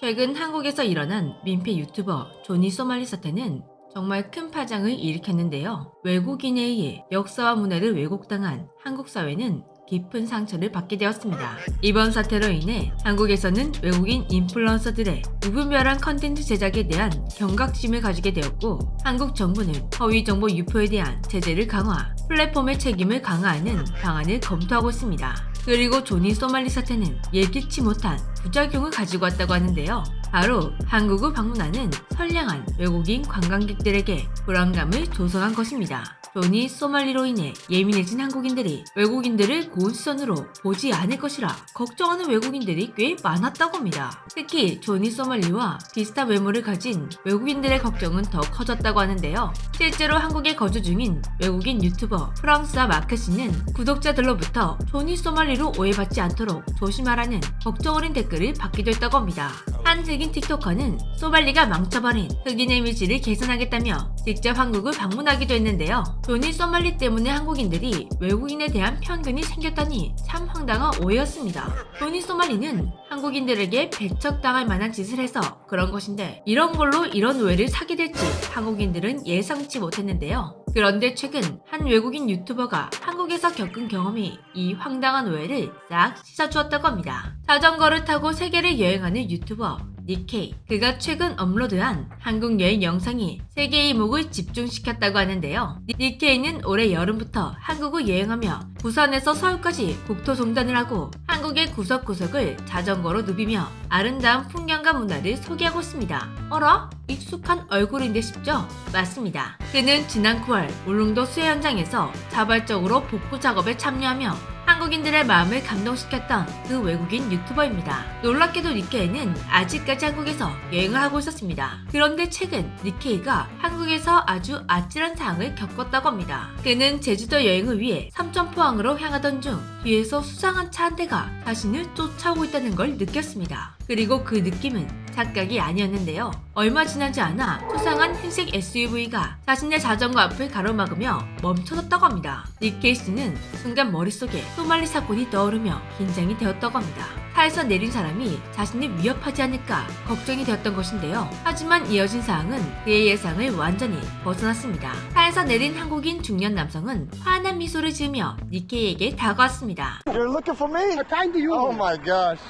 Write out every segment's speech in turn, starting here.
최근 한국에서 일어난 민폐 유튜버 조니 소말리 사태는 정말 큰 파장을 일으켰는데요. 외국인에 의해 역사와 문화를 왜곡당한 한국 사회는 깊은 상처를 받게 되었습니다. 이번 사태로 인해 한국에서는 외국인 인플루언서들의 무분별한 컨텐츠 제작에 대한 경각심을 가지게 되었고, 한국 정부는 허위 정보 유포에 대한 제재를 강화, 플랫폼의 책임을 강화하는 방안을 검토하고 있습니다. 그리고 조니 소말리 사태는 예기치 못한 부작용을 가지고 왔다고 하는데요. 바로 한국을 방문하는 선량한 외국인 관광객들에게 불안감을 조성한 것입니다. 조니 소말리로 인해 예민해진 한국인들이 외국인들을 고운 시선으로 보지 않을 것이라 걱정하는 외국인들이 꽤 많았다고 합니다. 특히 조니 소말리와 비슷한 외모를 가진 외국인들의 걱정은 더 커졌다고 하는데요. 실제로 한국에 거주 중인 외국인 유튜버 프랑스와 마크 씨는 구독자들로부터 조니 소말리로 오해받지 않도록 조심하라는 걱정 어린 댓글을 받기도 했다고 합니다. 한 흑인 틱토커는 소말리가 망쳐버린 흑인의 이미지를 개선하겠다며 직접 한국을 방문하기도 했는데요. 조니 소말리 때문에 한국인들이 외국인에 대한 편견이 생겼다니 참 황당한 오해였습니다. 조니 소말리는 한국인들에게 배척당할 만한 짓을 해서 그런 것인데, 이런 걸로 이런 오해를 사게 될지 한국인들은 예상치 못했는데요. 그런데 최근 한 외국인 유튜버가 한국에서 겪은 경험이 이 황당한 오해를 싹 씻어주었다고 합니다. 자전거를 타고 세계를 여행하는 유튜버 니케이. 그가 최근 업로드한 한국 여행 영상이 세계의 이목을 집중시켰다고 하는데요. 니케이는 올해 여름부터 한국을 여행하며 부산에서 서울까지 국토종단을 하고 한국의 구석구석을 자전거로 누비며 아름다운 풍경과 문화를 소개하고 있습니다. 어라? 익숙한 얼굴인데 싶죠? 맞습니다. 그는 지난 9월 울릉도 수해 현장에서 자발적으로 복구 작업에 참여하며 한국인들의 마음을 감동시켰던 그 외국인 유튜버입니다. 놀랍게도 니케이는 아직까지 한국에서 여행을 하고 있었습니다. 그런데 최근 니케이가 한국에서 아주 아찔한 상황을 겪었다고 합니다. 그는 제주도 여행을 위해 삼천포항으로 향하던 중 뒤에서 수상한 차 한 대가 자신을 쫓아오고 있다는 걸 느꼈습니다. 그리고 그 느낌은 착각이 아니었는데요. 얼마 지나지 않아 수상한 흰색 SUV가 자신의 자전거 앞을 가로막으며 멈춰섰다고 합니다. 니케이 씨는 순간 머릿속에 소말리 사건이 떠오르며 긴장이 되었다고 합니다. 차에서 내린 사람이 자신을 위협하지 않을까 걱정이 되었던 것인데요. 하지만 이어진 사항은 그의 예상을 완전히 벗어났습니다. 차에서 내린 한국인 중년 남성은 환한 미소를 지으며 니케이에게 다가왔습니다. You're looking for me? I'm trying to you. Oh my gosh.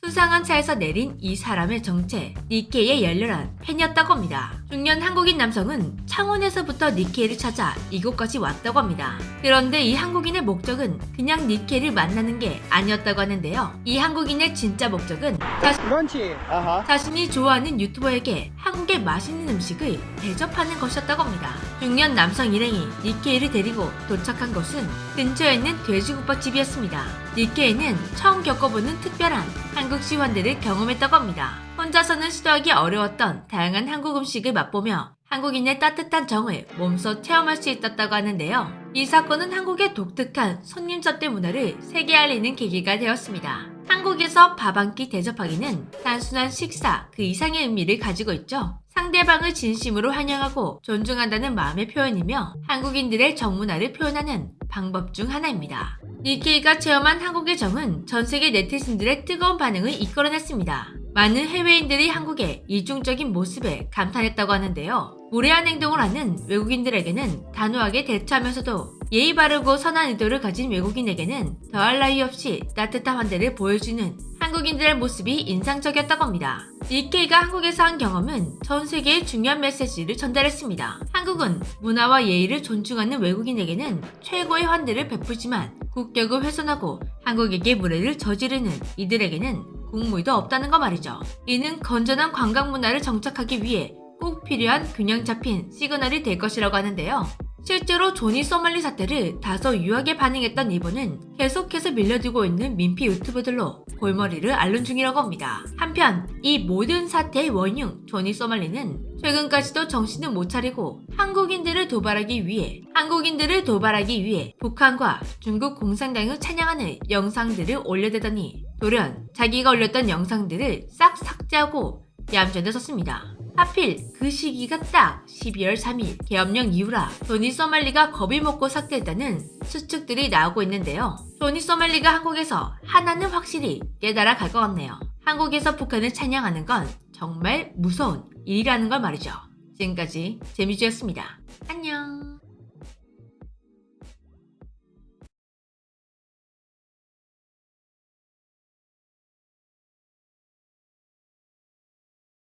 수상한 차에서 내린 이 사람의 정체, 니케이의 열렬한 팬이었다고 합니다. 중년 한국인 남성은 창원에서부터 니케이를 찾아 이곳까지 왔다고 합니다. 그런데 이 한국인의 목적은 그냥 니케이를 만나는 게 아니었다고 하는데요. 이 한국인의 진짜 목적은 자신이 좋아하는 유튜버에게 한국의 맛있는 음식을 대접하는 것이었다고 합니다. 중년 남성 일행이 니케이를 데리고 도착한 곳은 근처에 있는 돼지국밥집이었습니다. 니케이는 처음 겪어보는 특별한 한국식 환대를 경험했다고 합니다. 혼자서는 시도하기 어려웠던 다양한 한국 음식을 맛보며 한국인의 따뜻한 정을 몸소 체험할 수 있었다고 하는데요. 이 사건은 한국의 독특한 손님 접대 문화를 세계에 알리는 계기가 되었습니다. 한국에서 밥 한 끼 대접하기는 단순한 식사 그 이상의 의미를 가지고 있죠. 상대방을 진심으로 환영하고 존중한다는 마음의 표현이며 한국인들의 정문화를 표현하는 방법 중 하나입니다. 니케이가 체험한 한국의 정은 전 세계 네티즌들의 뜨거운 반응을 이끌어냈습니다. 많은 해외인들이 한국의 이중적인 모습에 감탄했다고 하는데요. 무례한 행동을 하는 외국인들에게는 단호하게 대처하면서도 예의 바르고 선한 의도를 가진 외국인에게는 더할 나위 없이 따뜻한 환대를 보여주는 한국인들의 모습이 인상적이었다고 합니다. 니케이가 한국에서 한 경험은 전 세계에 중요한 메시지를 전달했습니다. 한국은 문화와 예의를 존중하는 외국인에게는 최고의 환대를 베푸지만 국격을 훼손하고 한국에게 무례를 저지르는 이들에게는 국물도 없다는 거 말이죠. 이는 건전한 관광 문화를 정착하기 위해 꼭 필요한 균형 잡힌 시그널이 될 것이라고 하는데요. 실제로 조니 소말리 사태를 다소 유하게 반응했던 일본은 계속해서 밀려들고 있는 민폐 유튜버들로 골머리를 앓는 중이라고 합니다. 한편 이 모든 사태의 원흉 조니 소말리는 최근까지도 정신을 못 차리고 한국인들을 도발하기 위해 북한과 중국 공산당을 찬양하는 영상들을 올려대더니 돌연 자기가 올렸던 영상들을 싹 삭제하고 얌전히 섰습니다. 하필 그 시기가 딱 12월 3일 계엄령 이후라 조니 소말리가 겁이 먹고 삭제했다는 추측들이 나오고 있는데요. 조니 소말리가 한국에서 하나는 확실히 깨달아 갈 것 같네요. 한국에서 북한을 찬양하는 건 정말 무서운 일이라는 걸 말이죠. 지금까지 재미주였습니다. 안녕.